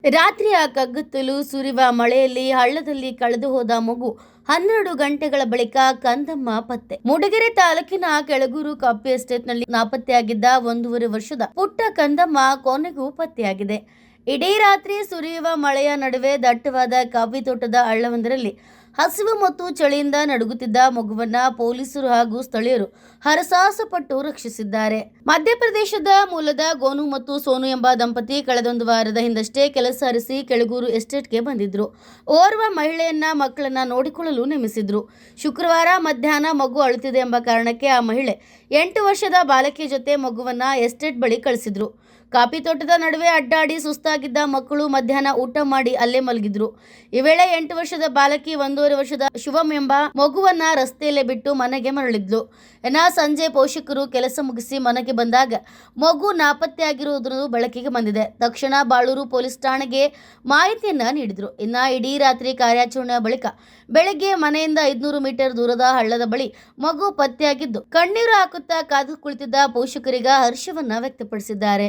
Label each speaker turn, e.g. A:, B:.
A: ರಾತ್ರಿಯ ಕಗ್ಗತ್ತಲು ಸುರಿವ ಮಳೆಯಲ್ಲಿ ಹಳ್ಳದಲ್ಲಿ ಕಳೆದು ಹೋದ ಮಗು 12 ಗಂಟೆಗಳ ಬಳಿಕ ಕಂದಮ್ಮ ಪತ್ತೆ. ಮೂಡಿಗೆರೆ ತಾಲೂಕಿನ ಕೆಳಗೂರು ಕಾಫಿ ಎಸ್ಟೇಟ್ನಲ್ಲಿ ನಾಪತ್ತೆಯಾಗಿದ್ದ 1.5 ವರ್ಷದ ಪುಟ್ಟ ಕಂದಮ್ಮ ಕೊನೆಗೂ ಪತ್ತೆಯಾಗಿದೆ. ಇಡೀ ರಾತ್ರಿ ಸುರಿಯುವ ಮಳೆಯ ನಡುವೆ ದಟ್ಟವಾದ ಕಾಫಿ ತೋಟದ ಹಳ್ಳವೊಂದರಲ್ಲಿ ಹಸಿವು ಮತ್ತು ಚಳಿಯಿಂದ ನಡುಗುತ್ತಿದ್ದ ಮಗುವನ್ನ ಪೊಲೀಸರು ಹಾಗೂ ಸ್ಥಳೀಯರು ಹರಸಾಹಸ ಪಟ್ಟು ರಕ್ಷಿಸಿದ್ದಾರೆ. ಮಧ್ಯಪ್ರದೇಶದ ಮೂಲದ ಗೋನು ಮತ್ತು ಸೋನು ಎಂಬ ದಂಪತಿ ಕಳೆದೊಂದು ವಾರದ ಹಿಂದಷ್ಟೇ ಕೆಲಸ ಅರಿಸಿ ಕೆಳಗೂರು ಎಸ್ಟೇಟ್ಗೆ ಬಂದಿದ್ರು. ಓರ್ವ ಮಹಿಳೆಯನ್ನ ಮಕ್ಕಳನ್ನ ನೋಡಿಕೊಳ್ಳಲು ನೇಮಿಸಿದ್ರು. ಶುಕ್ರವಾರ ಮಧ್ಯಾಹ್ನ ಮಗು ಅಳುತ್ತಿದೆ ಎಂಬ ಕಾರಣಕ್ಕೆ ಆ ಮಹಿಳೆ 8 ವರ್ಷದ ಬಾಲಕಿ ಜೊತೆ ಮಗುವನ್ನ ಎಸ್ಟೇಟ್ ಬಳಿ ಕಳಿಸಿದ್ರು. ಕಾಫಿ ತೋಟದ ನಡುವೆ ಅಡ್ಡಾಡಿ ಸುಸ್ತಾಗಿದ್ದ ಮಕ್ಕಳು ಮಧ್ಯಾಹ್ನ ಊಟ ಮಾಡಿ ಅಲ್ಲೇ ಮಲಗಿದ್ರು. ಈ ವೇಳೆ 8 ವರ್ಷದ ಬಾಲಕಿ 1.5 ವರ್ಷದ ಶಿವಂ ಎಂಬ ಮಗುವನ್ನ ರಸ್ತೆಯಲ್ಲೇ ಬಿಟ್ಟು ಮನೆಗೆ ಮರಳಿದ್ಲು. ಸಂಜೆ ಪೋಷಕರು ಕೆಲಸ ಮುಗಿಸಿ ಮನೆಗೆ ಬಂದಾಗ ಮಗು ನಾಪತ್ತೆಯಾಗಿರುವುದು ಬೆಳಕಿಗೆ ಬಂದಿದೆ. ತಕ್ಷಣ ಬಾಳೂರು ಪೊಲೀಸ್ ಠಾಣೆಗೆ ಮಾಹಿತಿಯನ್ನ ನೀಡಿದ್ರು. ಇಡೀ ರಾತ್ರಿ ಕಾರ್ಯಾಚರಣೆಯ ಬಳಿಕ ಬೆಳಗ್ಗೆ ಮನೆಯಿಂದ 500 ಮೀಟರ್ ದೂರದ ಹಳ್ಳದ ಬಳಿ ಮಗು ಪತ್ತೆಯಾಗಿದ್ದು, ಕಣ್ಣೀರು ಹಾಕುತ್ತಾ ಕಾದು ಕುಳಿತಿದ್ದ ಪೋಷಕರಿಗೆ ಹರ್ಷವನ್ನ ವ್ಯಕ್ತಪಡಿಸಿದ್ದಾರೆ.